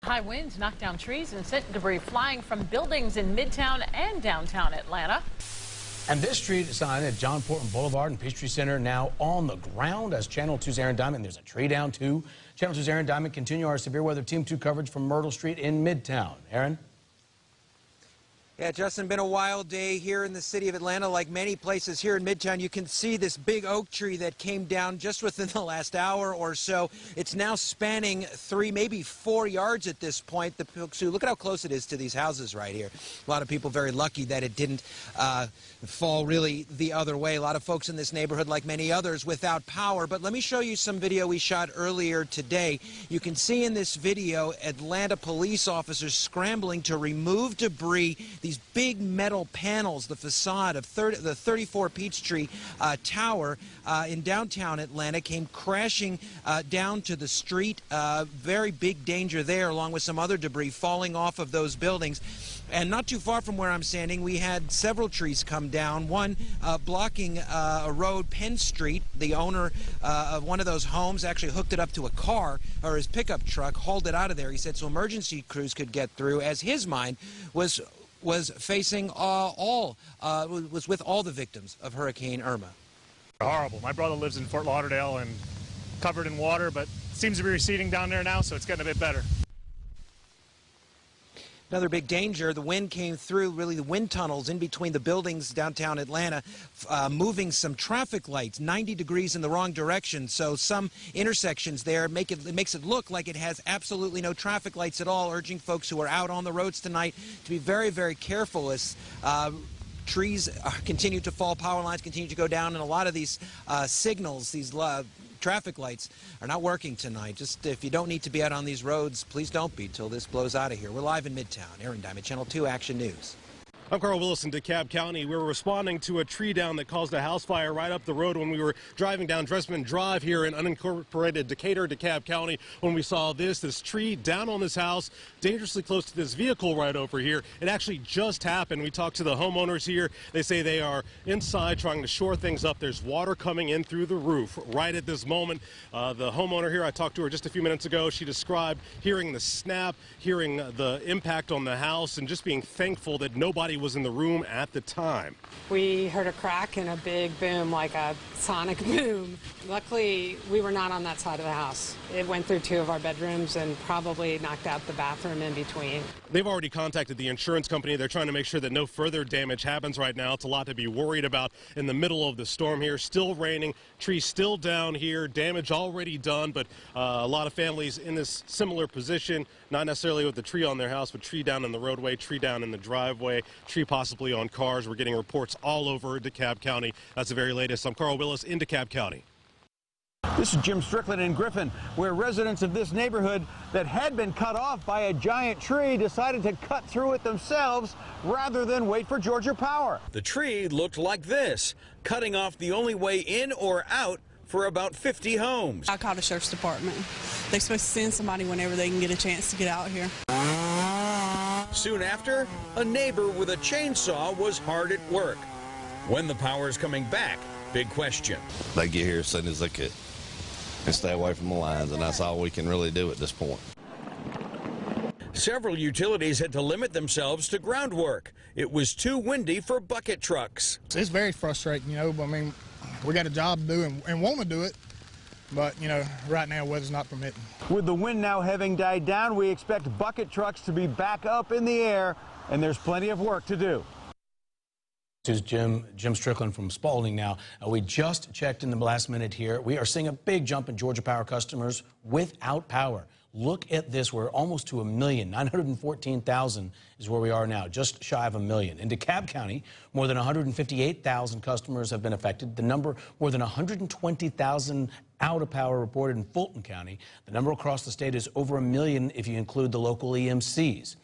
High winds knocked down trees and sent debris flying from buildings in Midtown and downtown Atlanta. And this street sign at John Portman Boulevard and Peachtree Center now on the ground as Channel 2's Aaron Diamant. There's a tree down too. Channel 2's Aaron Diamant continue our severe weather Team 2 coverage from Myrtle Street in Midtown. Aaron? Yeah, Justin, been a wild day here in the city of Atlanta. Like many places here in Midtown, you can see this big oak tree that came down just within the last hour or so. It's now spanning 3, maybe 4 yards at this point. So look at how close it is to these houses right here. A lot of people very lucky that it didn't fall really the other way. A lot of folks in this neighborhood, like many others, without power. But let me show you some video we shot earlier today. You can see in this video Atlanta police officers scrambling to remove debris. These big metal panels, the facade of the 34 Peachtree Tower in downtown Atlanta came crashing down to the street. Very big danger there, along with some other debris falling off of those buildings. And not too far from where I'm standing, we had several trees come down, one blocking a road, Penn Street. The owner of one of those homes actually hooked it up to a car, or his pickup truck, hauled it out of there, he said, so emergency crews could get through, as his mind was facing was with all the victims of Hurricane Irma. Horrible. My brother lives in Fort Lauderdale and covered in water, but seems to be receding down there now, so it's getting a bit better. Another big danger, the wind came through, really the wind tunnels in between the buildings downtown Atlanta, moving some traffic lights 90 degrees in the wrong direction. So some intersections there it makes it look like it has absolutely no traffic lights at all, urging folks who are out on the roads tonight to be very, very careful as trees continue to fall, power lines continue to go down, and a lot of these signals, these traffic lights are not working tonight. Just if you don't need to be out on these roads, please don't be till this blows out of here. We're live in Midtown. Aaron Diamant, Channel 2 Action News. I'm Carl Willis in DeKalb County. We were responding to a tree down that caused a house fire right up the road when we were driving down Dressman Drive here in unincorporated Decatur, DeKalb County, when we saw this tree down on this house, dangerously close to this vehicle right over here. It actually just happened. We talked to the homeowners here. They say they are inside trying to shore things up. There's water coming in through the roof right at this moment. The homeowner here, I talked to her just a few minutes ago. She described hearing the snap, hearing the impact on the house, and just being thankful that nobody was in the room at the time. We heard a crack and a big boom, like a sonic boom. Luckily, we were not on that side of the house. It went through 2 of our bedrooms and probably knocked out the bathroom in between. They've already contacted the insurance company. They're trying to make sure that no further damage happens right now. It's a lot to be worried about in the middle of the storm here. Still raining, trees still down here, damage already done, but a lot of families in this similar position, not necessarily with the tree on their house, but tree down in the roadway, tree down in the driveway, tree possibly on cars. We're getting reports all over DeKalb County. That's the very latest. I'm Carl Willis in DeKalb County. This is Jim Strickland in Griffin, where residents of this neighborhood that had been cut off by a giant tree decided to cut through it themselves rather than wait for Georgia Power. The tree looked like this, cutting off the only way in or out for about 50 homes. I called the sheriff's department. They're supposed to send somebody whenever they can get a chance to get out here. Soon after, a neighbor with a chainsaw was hard at work. When the power is coming back, big question. They get here as soon as they could and stay away from the lines, and that's all we can really do at this point. Several utilities had to limit themselves to groundwork. It was too windy for bucket trucks. It's very frustrating, you know. I mean, we got a job to do and want to do it, but, you know, right now weather's not permitting. With the wind now having died down, we expect bucket trucks to be back up in the air, and there's plenty of work to do. This is Jim Strickland from Spalding now. We just checked in the last minute here. We are seeing a big jump in Georgia Power customers without power. Look at this. We're almost to 1 million. 914,000 is where we are now, just shy of 1 million. In DeKalb County, more than 158,000 customers have been affected. The number, more than 120,000 out of power reported in Fulton County. The number across the state is over 1 million if you include the local EMCs.